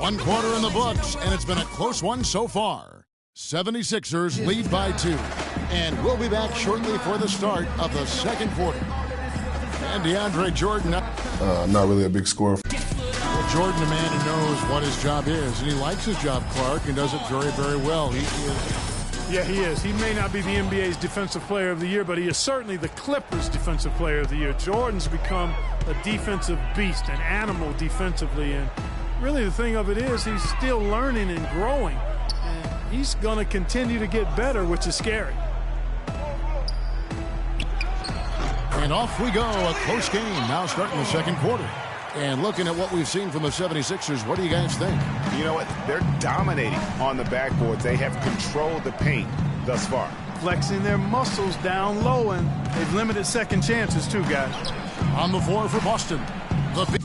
One quarter in the books, and it's been a close one so far. 76ers lead by 2. And we'll be back shortly for the start of the second quarter. And DeAndre Jordan. Not really a big scorer. Well, Jordan, a man who knows what his job is, and he likes his job, Clark, and does it very, very well. He is. Yeah, he is. He may not be the NBA's Defensive Player of the Year, but he is certainly the Clippers' Defensive Player of the Year. Jordan's become a defensive beast, an animal defensively, and really the thing of it is he's still learning and growing, and he's going to continue to get better, which is scary. And off we go, a close game now starting the second quarter. And looking at what we've seen from the 76ers, what do you guys think? You know what? They're dominating on the backboards. They have controlled the paint thus far. Flexing their muscles down low, and they've limited second chances too, guys. On the floor for Boston, the Beast.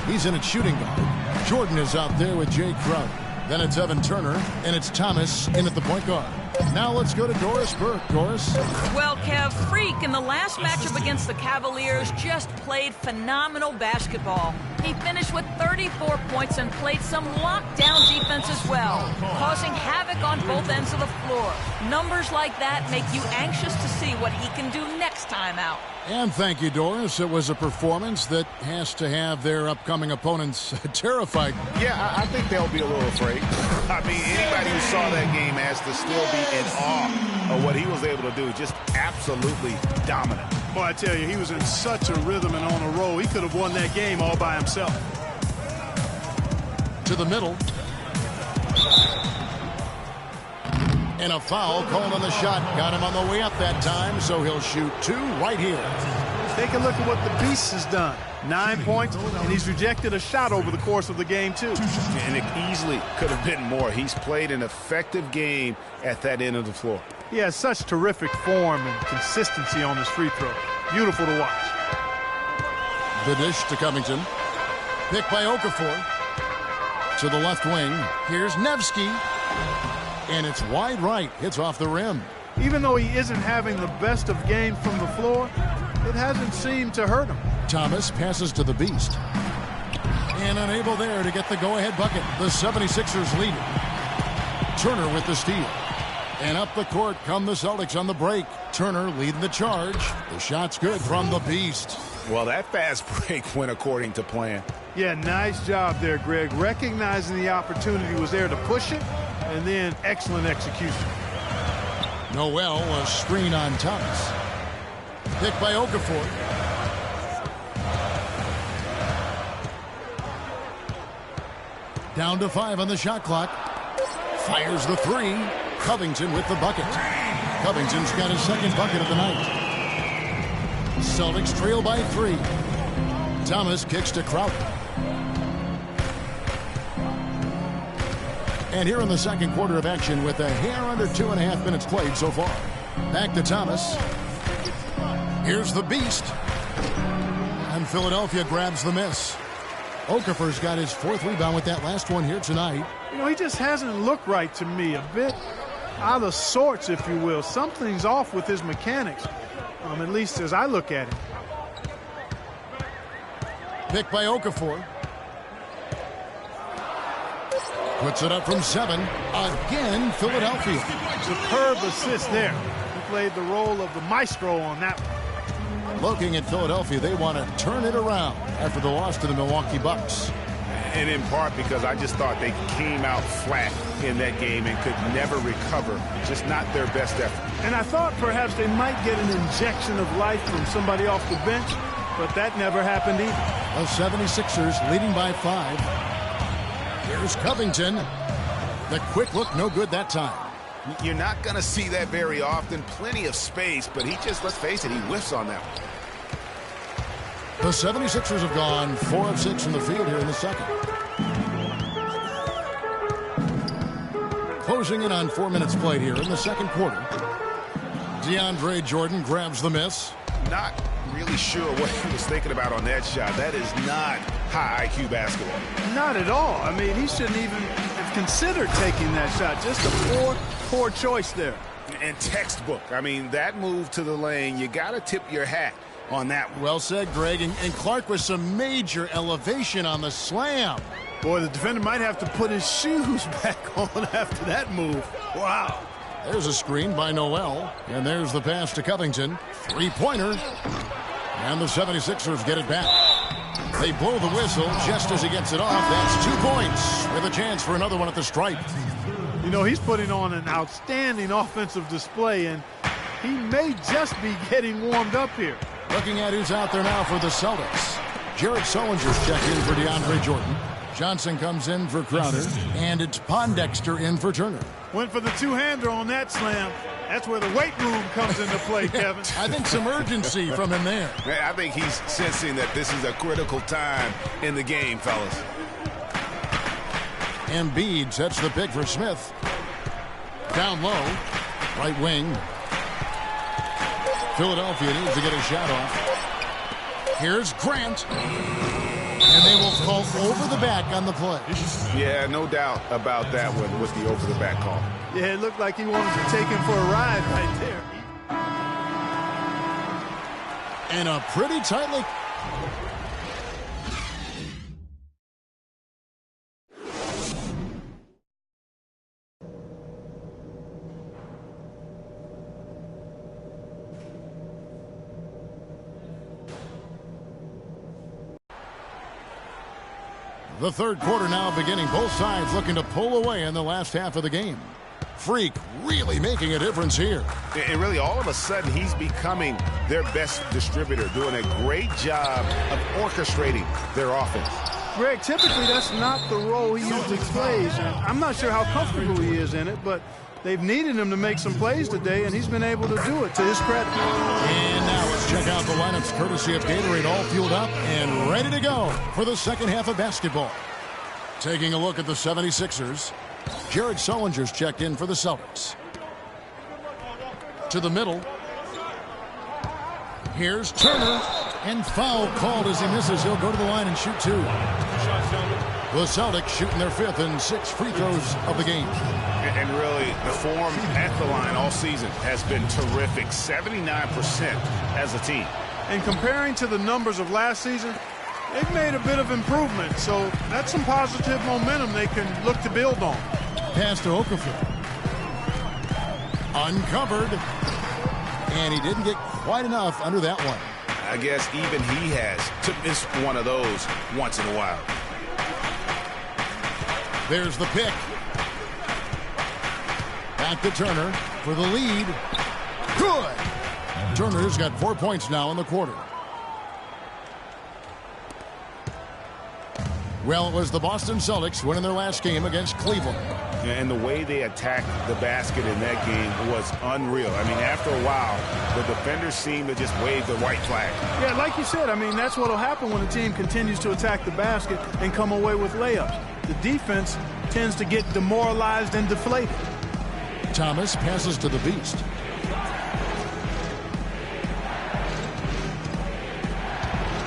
He's in at shooting guard. Jordan is out there with Jay Crowder. Then it's Evan Turner, and it's Thomas in at the point guard. Now let's go to Doris Burke. Doris? Well, Kev, Freak in the last matchup against the Cavaliers just played phenomenal basketball. He finished with 34 points and played some lockdown defense as well, causing havoc on both ends of the floor. Numbers like that make you anxious to see what he can do next time out. And thank you, Doris. It was a performance that has to have their upcoming opponents terrified. Yeah, I think they'll be a little afraid. I mean, anybody who saw that game has to still be in awe of what he was able to do. Just absolutely dominant. Boy, I tell you, he was in such a rhythm and on a roll. He could have won that game all by himself. To the middle. And a foul called on the shot. Got him on the way up that time, so he'll shoot 2 right here. Take a look at what the Beast has done. 9 points, and he's rejected a shot over the course of the game, too. And it easily could have been more. He's played an effective game at that end of the floor. He has such terrific form and consistency on his free throw. Beautiful to watch. The dish to Covington. Picked by Okafor. To the left wing. Here's Nevsky. And it's wide right. Hits off the rim. Even though he isn't having the best of games from the floor, it hasn't seemed to hurt him. Thomas passes to the Beast. And unable there to get the go-ahead bucket. The 76ers lead it. Turner with the steal. And up the court come the Celtics on the break. Turner leading the charge. The shot's good from the Beast. Well, that fast break went according to plan. Yeah, nice job there, Greg. Recognizing the opportunity was there to push it, and then excellent execution. Noel, a screen on Thomas. Picked by Okafor. Down to 5 on the shot clock. Fires the 3. Covington with the bucket. Covington's got his second bucket of the night. Celtics trail by 3. Thomas kicks to Crowder. And here in the second quarter of action with a hair under 2.5 minutes played so far. Back to Thomas. Here's the Beast. And Philadelphia grabs the miss. Okafor's got his 4th rebound with that last one here tonight. You know, he just hasn't looked right to me. A bit out of sorts, if you will. Something's off with his mechanics, at least as I look at him. Picked by Okafor. Puts it up from 7. Again, Philadelphia. Superb assist there. He played the role of the maestro on that one. Looking at Philadelphia, they want to turn it around after the loss to the Milwaukee Bucks. And in part because I just thought they came out flat in that game and could never recover. Just not their best effort. And I thought perhaps they might get an injection of life from somebody off the bench, but that never happened either. The 76ers leading by 5. Here's Covington. The quick look, no good that time. You're not going to see that very often. Plenty of space, but he just, let's face it, he whiffs on that one. The 76ers have gone 4 of 6 from the field here in the second. Closing in on 4 minutes played here in the second quarter. DeAndre Jordan grabs the miss. Not really sure what he was thinking about on that shot. That is not high IQ basketball. Not at all. I mean, he shouldn't even have considered taking that shot. Just a poor choice there. And textbook. I mean, that move to the lane, you got to tip your hat on that one. Well said, Greg. And Clark with some major elevation on the slam. Boy, the defender might have to put his shoes back on after that move. Wow. There's a screen by Noel. And there's the pass to Covington. Three-pointer. And the 76ers get it back. They blow the whistle just as he gets it off. That's 2 points with a chance for another one at the stripe. You know, he's putting on an outstanding offensive display, and he may just be getting warmed up here. Looking at who's out there now for the Celtics. Jared Sullinger's checked in for DeAndre Jordan. Johnson comes in for Crowder. And it's Pondexter in for Turner. Went for the two-hander on that slam. That's where the weight room comes into play, Kevin. I think some urgency from him there. I think he's sensing that this is a critical time in the game, fellas. Embiid sets the pick for Smith. Down low. Right wing. Philadelphia needs to get a shot off. Here's Grant. And they will call over the back on the play. Yeah, no doubt about that one with the over-the-back call. Yeah, it looked like he wanted to take him for a ride right there. And a pretty tightly... The third quarter now beginning. Both sides looking to pull away in the last half of the game. Freak really making a difference here. And really, all of a sudden, he's becoming their best distributor, doing a great job of orchestrating their offense. Greg, typically that's not the role he usually plays. And I'm not sure how comfortable he is in it, but they've needed him to make some plays today, and he's been able to do it to his credit. And now let's check out the lineups courtesy of Gatorade, all fueled up and ready to go for the second half of basketball. Taking a look at the 76ers. Jared Sullinger's checked in for the Celtics. To the middle. Here's Turner. And foul called as he misses. He'll go to the line and shoot two. The Celtics shooting their fifth and 6 free throws of the game. And really, the form at the line all season has been terrific. 79% as a team. And comparing to the numbers of last season, they've made a bit of improvement. So that's some positive momentum they can look to build on. Pass to Okafor. Uncovered. And he didn't get quite enough under that one. I guess even he has to miss one of those once in a while. There's the pick. Back to Turner for the lead. Good. Turner's got 4 points now in the quarter. Well, it was the Boston Celtics winning their last game against Cleveland. And the way they attacked the basket in that game was unreal. I mean, after a while, the defenders seemed to just wave the white flag. Yeah, like you said, I mean, that's what will happen when a team continues to attack the basket and come away with layups. The defense tends to get demoralized and deflated. Thomas passes to the Beast.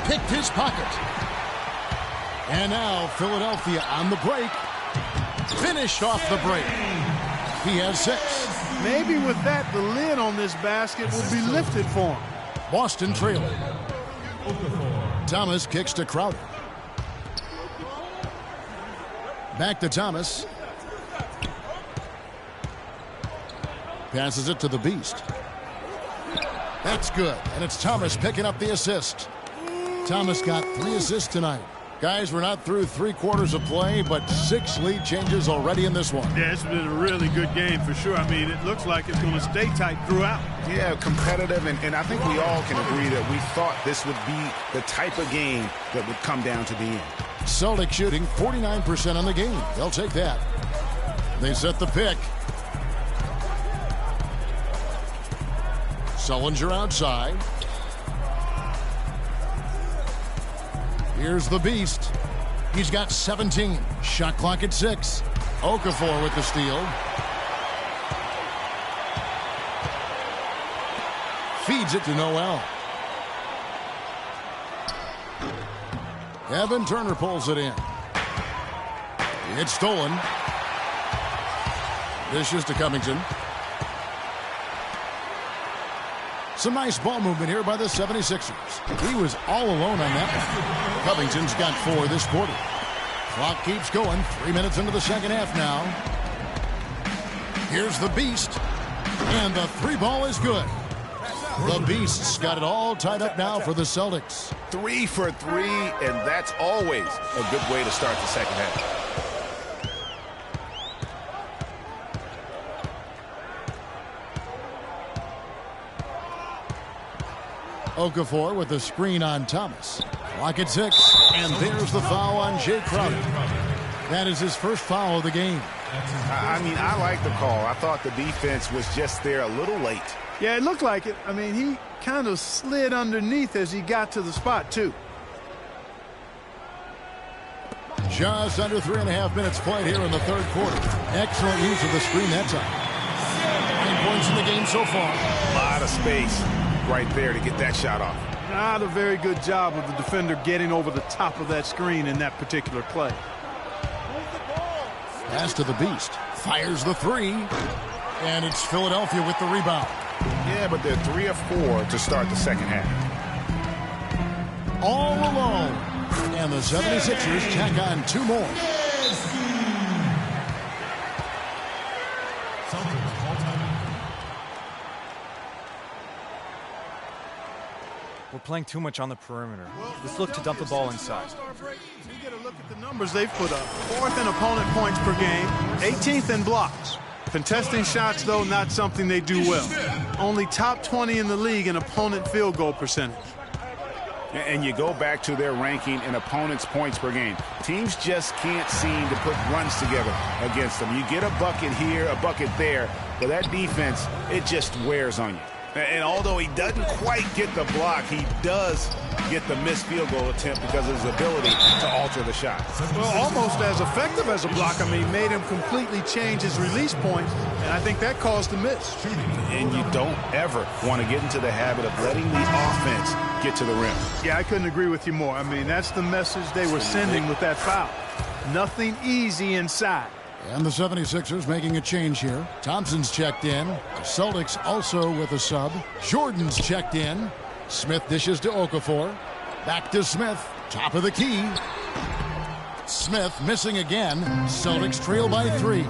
Picked his pocket. And now Philadelphia on the break. Finished off the break. He has 6. Maybe with that, the lid on this basket will be lifted for him. Boston trailing. Thomas kicks to Crowder. Back to Thomas. Passes it to the Beast. That's good. And it's Thomas picking up the assist. Thomas got 3 assists tonight. Guys, we're not through 3 quarters of play, but 6 lead changes already in this one. Yeah, it's been a really good game for sure. I mean, it looks like it's going to stay tight throughout. Yeah, competitive, and I think we all can agree that we thought this would be the type of game that would come down to the end. Celtics shooting 49% on the game. They'll take that. They set the pick. Sullinger outside. Here's the Beast. He's got 17. Shot clock at 6. Okafor with the steal. Feeds it to Noel. Evan Turner pulls it in. It's stolen. Dishes to Covington. Some nice ball movement here by the 76ers. He was all alone on that one. Covington's got 4 this quarter. Clock keeps going. 3 minutes into the second half now. Here's the Beast. And the 3 ball is good. The Beast's got it all tied up now for the Celtics. 3 for 3, and that's always a good way to start the second half. Okafor with the screen on Thomas. Clock at 6, and there's the foul on Jay Crowder. That is his first foul of the game. I mean, I like the call. I thought the defense was just there a little late. Yeah, it looked like it. I mean, he kind of slid underneath as he got to the spot, too. Just under 3.5 minutes played here in the third quarter. Excellent use of the screen that time. 9 points in the game so far. A lot of space right there to get that shot off. Not a very good job of the defender getting over the top of that screen in that particular play. Pass to the Beast. Fires the 3. And it's Philadelphia with the rebound. Yeah, but they're 3 of 4 to start the second half. All alone. And the 76ers tack on 2 more. We're playing too much on the perimeter. Let's look to dump the ball inside. You get a look at the numbers they've put up. 4th in opponent points per game, 18th in blocks. Contesting shots, though, not something they do well. Only top 20 in the league in opponent field goal percentage. And you go back to their ranking in opponents' points per game. Teams just can't seem to put runs together against them. You get a bucket here, a bucket there, but that defense, it just wears on you. And although he doesn't quite get the block, he does get the missed field goal attempt because of his ability to alter the shot. Well, almost as effective as a block. I mean, made him completely change his release point, and I think that caused the miss. And you don't ever want to get into the habit of letting the offense get to the rim. Yeah, I couldn't agree with you more. I mean, that's the message they were sending with that foul. Nothing easy inside. And the 76ers making a change here. Thompson's checked in. The Celtics also with a sub. Jordan's checked in. Smith dishes to Okafor. Back to Smith. Top of the key. Smith missing again. Celtics trail by 3.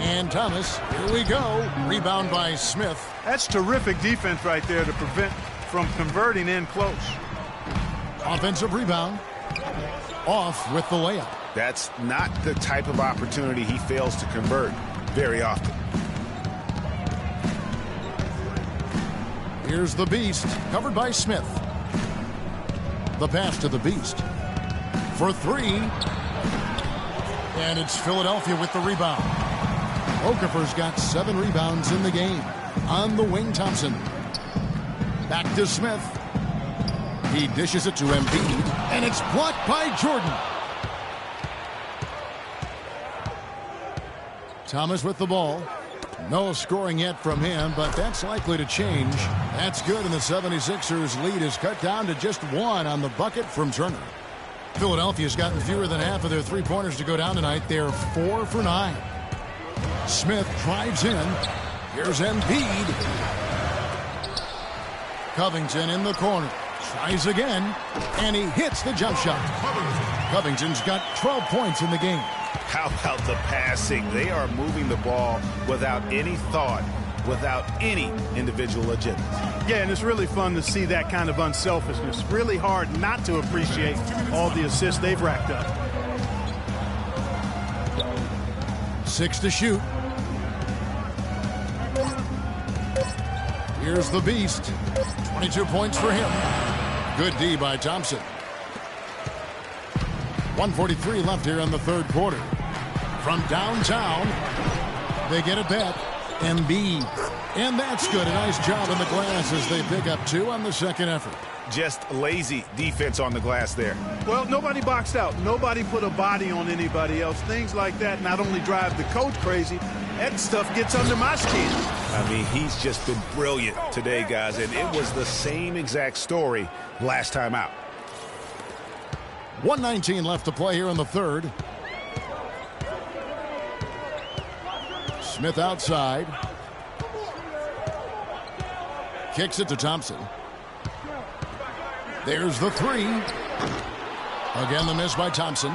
And Thomas, here we go. Rebound by Smith. That's terrific defense right there to prevent from converting in close. Offensive rebound. Off with the layup. That's not the type of opportunity he fails to convert very often. Here's the Beast, covered by Smith. The pass to the Beast. For 3. And it's Philadelphia with the rebound. Okafor's got 7 rebounds in the game. On the wing, Thompson. Back to Smith. He dishes it to Embiid, and it's blocked by Jordan. Thomas with the ball. No scoring yet from him, but that's likely to change. That's good, and the 76ers lead is cut down to just 1 on the bucket from Turner. Philadelphia's gotten fewer than half of their 3-pointers to go down tonight. They're 4 for 9. Smith drives in. Here's Embiid. Covington in the corner. Tries again, and he hits the jump shot. Covington's got 12 points in the game. How about the passing? They are moving the ball without any thought, without any individual agenda. Yeah, and it's really fun to see that kind of unselfishness. Really hard not to appreciate all the assists they've racked up. 6 to shoot. Here's the Beast. 22 points for him. Good D by Thompson. 1:43 left here in the third quarter. From downtown, they get it back. Embiid. And that's good. A nice job in the glass as they pick up 2 on the second effort. Just lazy defense on the glass there. Well, nobody boxed out. Nobody put a body on anybody else. Things like that not only drive the coach crazy, that stuff gets under my skin. I mean, he's just been brilliant today, guys, and it was the same exact story last time out. 1:19 left to play here in the third. Smith outside. kicks it to Thompson. There's the three. Again, the miss by Thompson.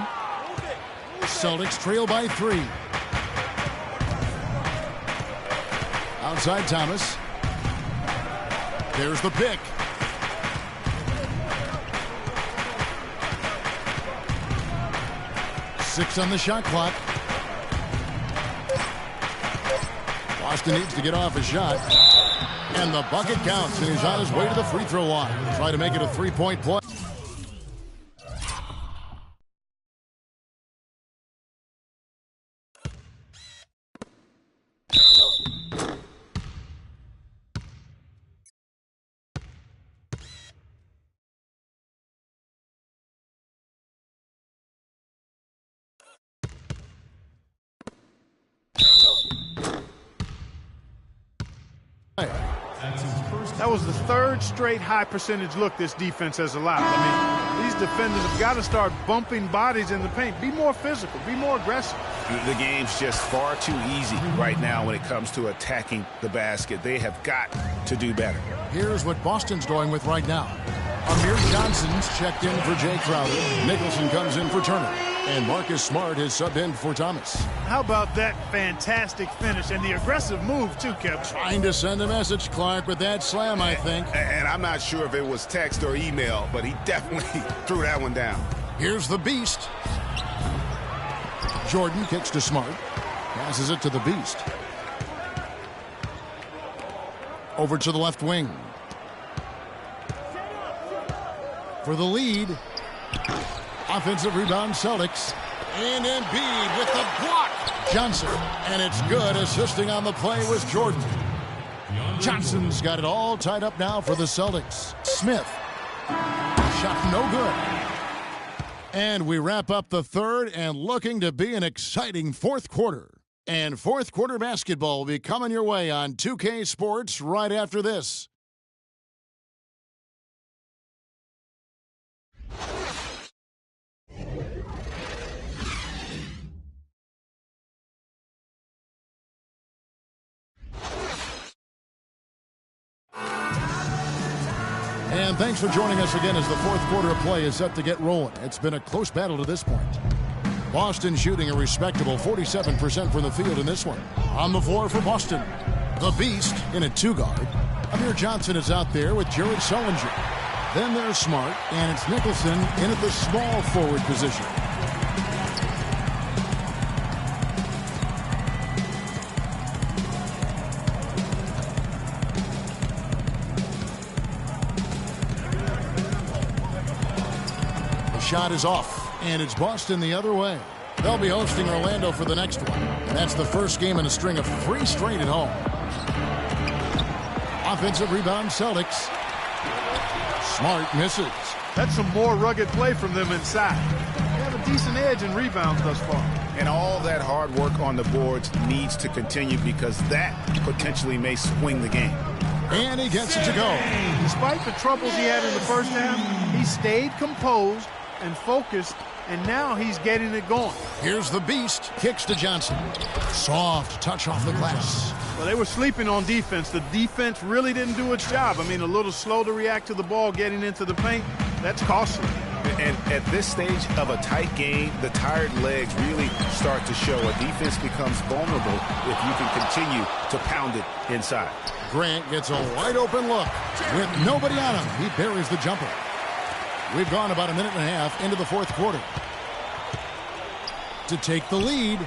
Celtics trail by 3. Outside Thomas. There's the pick. Six on the shot clock. Boston needs to get off a shot. And the bucket counts, and he's on his way to the free throw line. Try to make it a 3-point play. That was the third straight high percentage look this defense has allowed. I mean, these defenders have got to start bumping bodies in the paint. Be more physical. Be more aggressive. The game's just far too easy right now when it comes to attacking the basket. They have got to do better. Here's what Boston's going with right now. Amir Johnson's checked in for Jay Crowder. Nicholson comes in for Turner. And Marcus Smart has subbed in for Thomas. How about that fantastic finish and the aggressive move, too, Kevin? Trying to send a message, Clark, with that slam, I think. And I'm not sure if it was text or email, but he definitely threw that one down. Here's the Beast. Jordan kicks to Smart. Passes it to the Beast. Over to the left wing. For the lead. Offensive rebound, Celtics. And Embiid with the block. Johnson. And it's good. Assisting on the play was Jordan. Johnson's got it all tied up now for the Celtics. Smith. Shot no good. And we wrap up the third and looking to be an exciting fourth quarter. And fourth quarter basketball will be coming your way on 2K Sports right after this. And thanks for joining us again as the fourth quarter of play is set to get rolling. It's been a close battle to this point. Boston shooting a respectable 47% from the field in this one. On the floor for Boston, the Beast in a 2-guard. Amir Johnson is out there with Jared Sullinger. Then there's Smart, and it's Nicholson in at the small forward position. Shot is off, and it's Boston the other way. They'll be hosting Orlando for the next one, and that's the first game in a string of 3 straight at home. Offensive rebound, Celtics. Smart misses. That's some more rugged play from them inside. They have a decent edge in rebounds thus far. And all that hard work on the boards needs to continue because that potentially may swing the game. And he gets it to go. Despite the troubles he had in the first half, he stayed composed and focused, and now he's getting it going. Here's the Beast. Kicks to Johnson. Soft touch off the glass. Well, they were sleeping on defense. The defense really didn't do its job. I mean, a little slow to react to the ball getting into the paint. That's costly. And at this stage of a tight game, the tired legs really start to show. A defense becomes vulnerable if you can continue to pound it inside. Grant gets a wide open look. With nobody on him, he buries the jumper. We've gone about a minute and a half into the fourth quarter. To take the lead.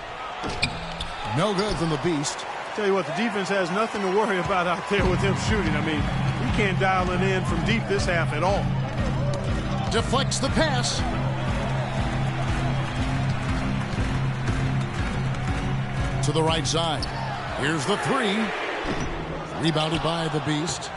No good from the Beast. Tell you what, the defense has nothing to worry about out there with him shooting. I mean, he can't dial it in from deep this half at all. Deflects the pass. To the right side. Here's the 3. Rebounded by the Beast.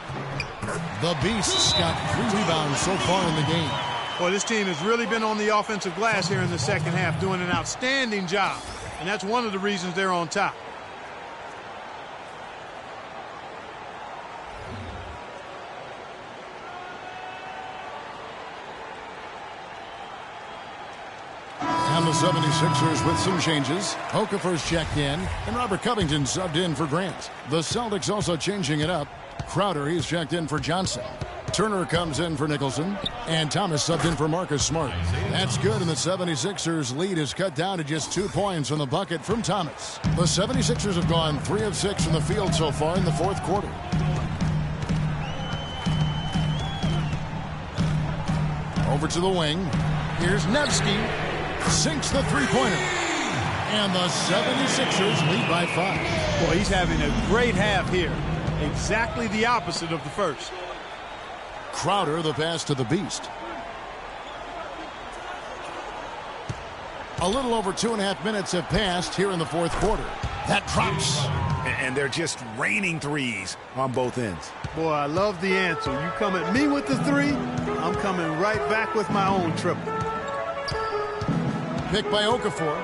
The Beast's got 3 rebounds so far in the game. Well, this team has really been on the offensive glass here in the second half, doing an outstanding job. And that's one of the reasons they're on top. And the 76ers with some changes. Okafor's checked in, and Robert Covington subbed in for Grant. The Celtics also changing it up. Crowder, he's checked in for Johnson. Turner comes in for Nicholson. And Thomas subbed in for Marcus Smart. That's good, and the 76ers lead is cut down to just 2 points on the bucket from Thomas. The 76ers have gone 3 of 6 from the field so far in the fourth quarter. Over to the wing. Here's Nevsky. Sinks the three-pointer. And the 76ers lead by 5. Boy, he's having a great half here. Exactly the opposite of the first. Crowder, the pass to the Beast. A little over 2.5 minutes have passed here in the fourth quarter. That drops. And they're just raining threes on both ends. Boy, I love the answer. You come at me with the three, I'm coming right back with my own triple. Picked by Okafor.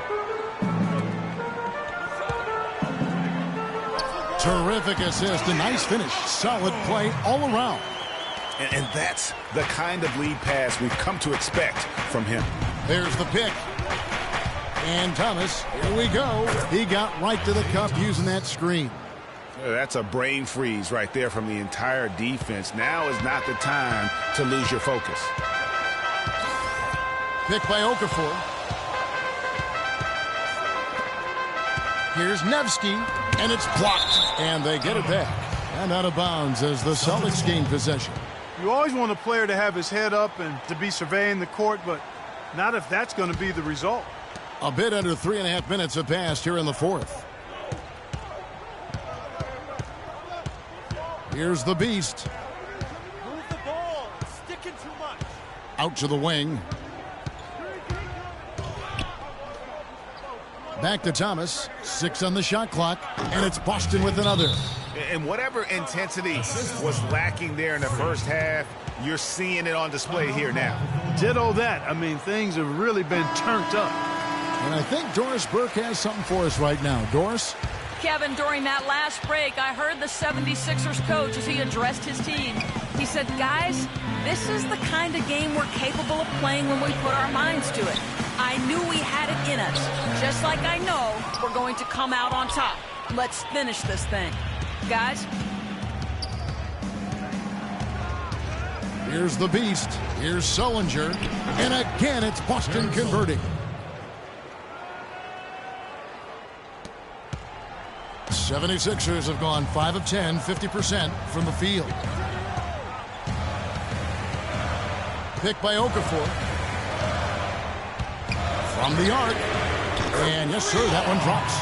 Terrific assist, a nice finish. Solid play all around. And that's the kind of lead pass we've come to expect from him. There's the pick. And Thomas, here we go. He got right to the cup using that screen. That's a brain freeze right there from the entire defense. Now is not the time to lose your focus. Picked by Okafor. Here's Nevsky, and it's blocked. And they get it back. And out of bounds as the Celtics gain possession. You always want a player to have his head up and to be surveying the court, but not if that's going to be the result. A bit under 3.5 minutes have passed here in the fourth. Here's the Beast. Move the ball. Sticking too much. Out to the wing. Back to Thomas. 6 on the shot clock. And it's Boston with another. And whatever intensity was lacking there in the first half, you're seeing it on display here now. Ditto that. I mean, things have really been turned up. And I think Doris Burke has something for us right now. Doris? Kevin, during that last break, I heard the 76ers coach as he addressed his team. He said, guys, this is the kind of game we're capable of playing when we put our minds to it. I knew we had it in us, just like I know we're going to come out on top. Let's finish this thing. Guys? Here's the Beast. Here's Sullinger. And again, it's Boston converting. 76ers have gone 5 of 10, 50% from the field. Picked by Okafor. From the arc. And yes, sir, that one drops.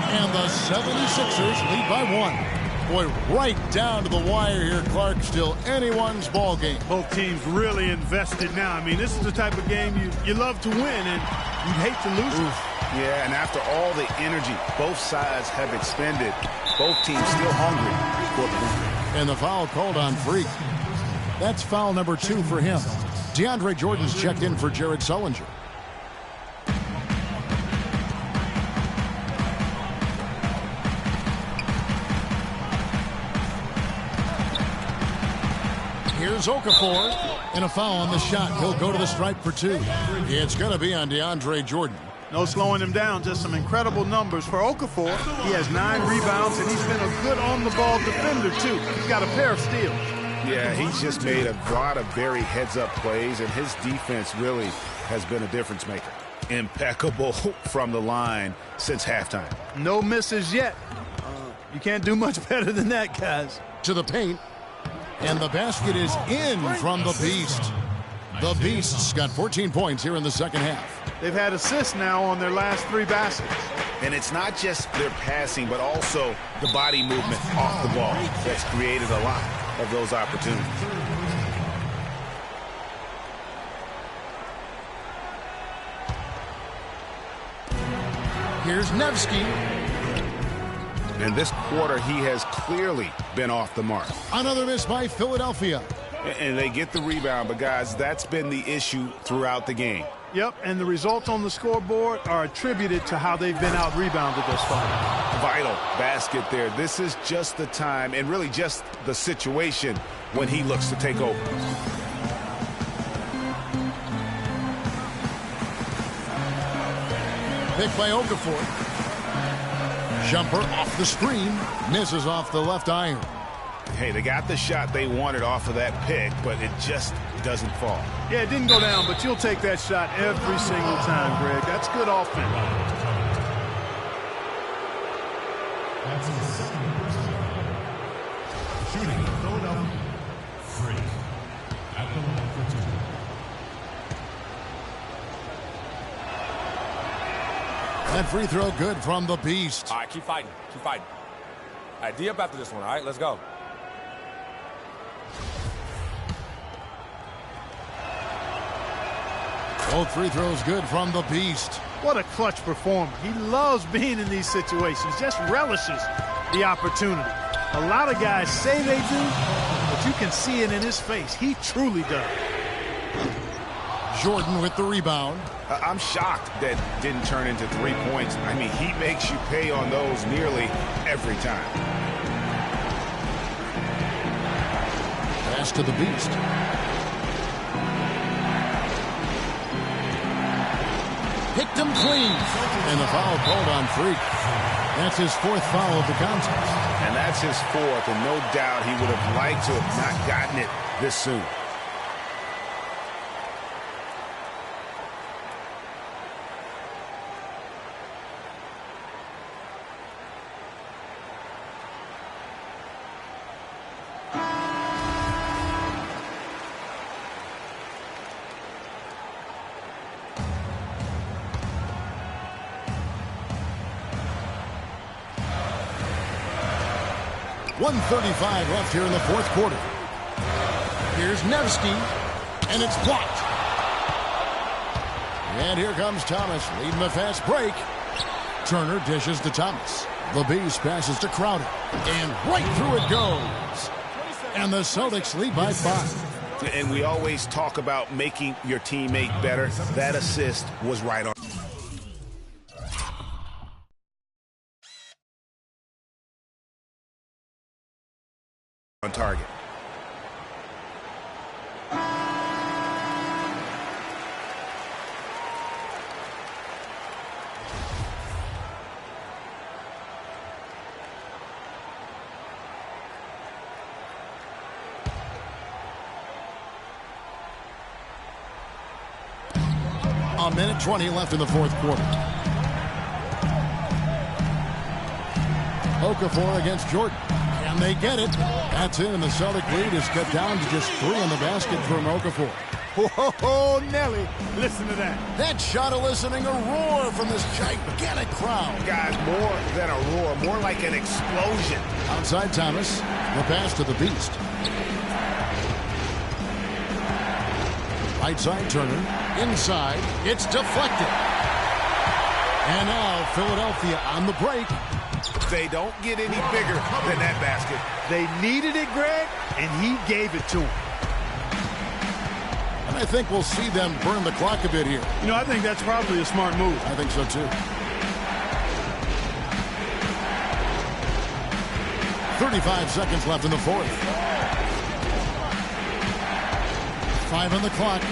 And the 76ers lead by 1. Boy, right down to the wire here, Clark. Still anyone's ball game. Both teams really invested now. I mean, this is the type of game you love to win, and you'd hate to lose it. Yeah, and after all the energy both sides have expended, both teams still hungry for the win. And the foul called on Freak. That's foul number 2 for him. DeAndre Jordan's checked in for Jared Sullinger. Here's Okafor, and a foul on the shot. He'll go to the stripe for 2. It's going to be on DeAndre Jordan. No slowing him down, just some incredible numbers. For Okafor, he has 9 rebounds, and he's been a good on-the-ball defender, too. He's got a pair of steals. Yeah, he's just made a lot of very heads-up plays, and his defense really has been a difference maker. Impeccable from the line since halftime. No misses yet. You can't do much better than that, guys. To the paint. And the basket is in from the Beast. The Beasts got 14 points here in the second half. They've had assists now on their last 3 baskets. And it's not just their passing, but also the body movement off the ball that's created a lot of those opportunities. Here's Nevsky. In this quarter, he has clearly been off the mark. Another miss by Philadelphia. And they get the rebound, but guys, that's been the issue throughout the game. Yep, and the results on the scoreboard are attributed to how they've been out-rebounded thus far. Vital basket there. This is just the time, and really just the situation when he looks to take over. Picked by Okafor. Jumper off the screen. Misses off the left iron. Hey, they got the shot they wanted off of that pick, but it just doesn't fall. Yeah, it didn't go down, but you'll take that shot every single time, Greg. That's good offense. That's his second personal foul. Shooting Philadelphia. Freak. At the line for two. That free throw good from the Beast. All right, keep fighting. Keep fighting. All right, D up after this one, all right? Let's go. Both free throws good from the Beast. What a clutch performer. He loves being in these situations, just relishes the opportunity. A lot of guys say they do, but you can see it in his face. He truly does. Jordan with the rebound. I'm shocked that didn't turn into 3 points. I mean, he makes you pay on those nearly every time. Pass to the Beast. Picked him clean. And the foul called on Freak. That's his fourth foul of the contest. And that's his fourth, and no doubt he would have liked to have not gotten it this soon. .135 left here in the fourth quarter. Here's Nevsky, and it's blocked. And here comes Thomas, leading the fast break. Turner dishes to Thomas. The Beast passes to Crowder, and right through it goes. And the Celtics lead by 5. And we always talk about making your teammate better. That assist was right on target. A minute 20 left in the fourth quarter. Okafor against Jordan. And they get it. That's in, and the Celtic lead is cut down to just 3 in the basket from Okafor. Whoa, Nelly, listen to that. That shot eliciting a roar from this gigantic crowd. Guys, more than a roar, more like an explosion. Outside Thomas, the pass to the Beast. Right side Turner, inside, it's deflected. And now Philadelphia on the break. They don't get any bigger than that basket. They needed it, Greg, and he gave it to them. And I think we'll see them burn the clock a bit here. You know, I think that's probably a smart move. I think so, too. 35 seconds left in the fourth. 5 on the clock.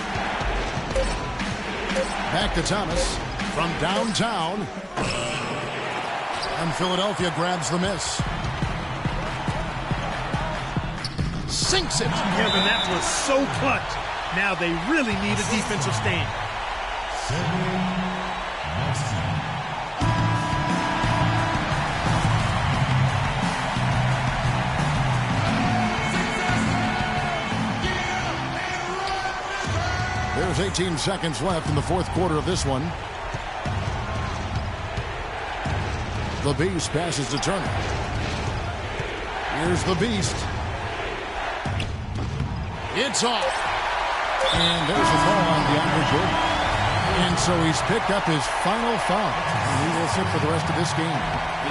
Back to Thomas from downtown. And Philadelphia grabs the miss. Sinks it. Kevin, that was so clutch. Now they really need a defensive stand. There's 18 seconds left in the fourth quarter of this one. The Beast passes to Turner. Here's the Beast. It's off. And there's a foul on DeAndre Jordan. And so he's picked up his final foul. And he will sit for the rest of this game.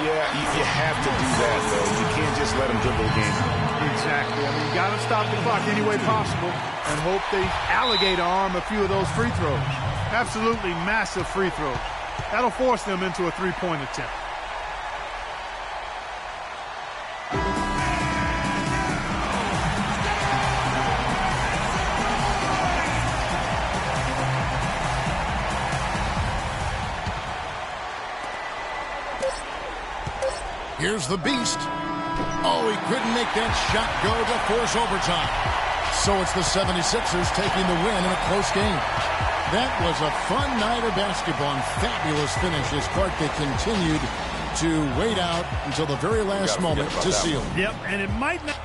Yeah, you have to do that, though. You can't just let him dribble the game. Exactly. I mean, you got to stop the clock any way possible and hope they alligator arm a few of those free throws. Absolutely massive free throws. That'll force them into a three-point attempt. Here's the Beast. Oh, he couldn't make that shot go to force overtime. So it's the 76ers taking the win in a close game. That was a fun night of basketball and fabulous finish as Clark, they continued to wait out until the very last moment to seal. Yep, and it might not.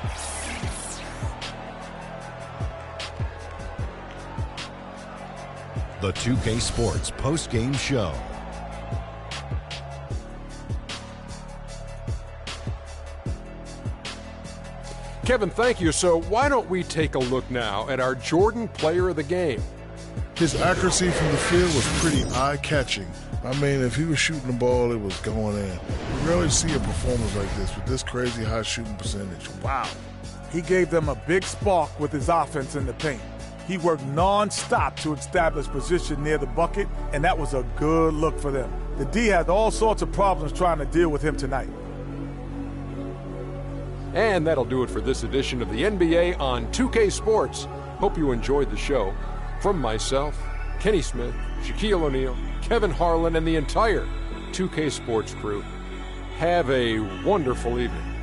The 2K Sports post-game show. Kevin, thank you. So why don't we take a look now at our Jordan Player of the Game? His accuracy from the field was pretty eye-catching. I mean, if he was shooting the ball, it was going in. You rarely see a performance like this with this crazy high shooting percentage. Wow. He gave them a big spark with his offense in the paint. He worked non-stop to establish position near the bucket, and that was a good look for them. The D had all sorts of problems trying to deal with him tonight. And that'll do it for this edition of the NBA on 2K Sports. Hope you enjoyed the show. From myself, Kenny Smith, Shaquille O'Neal, Kevin Harlan, and the entire 2K Sports crew, have a wonderful evening.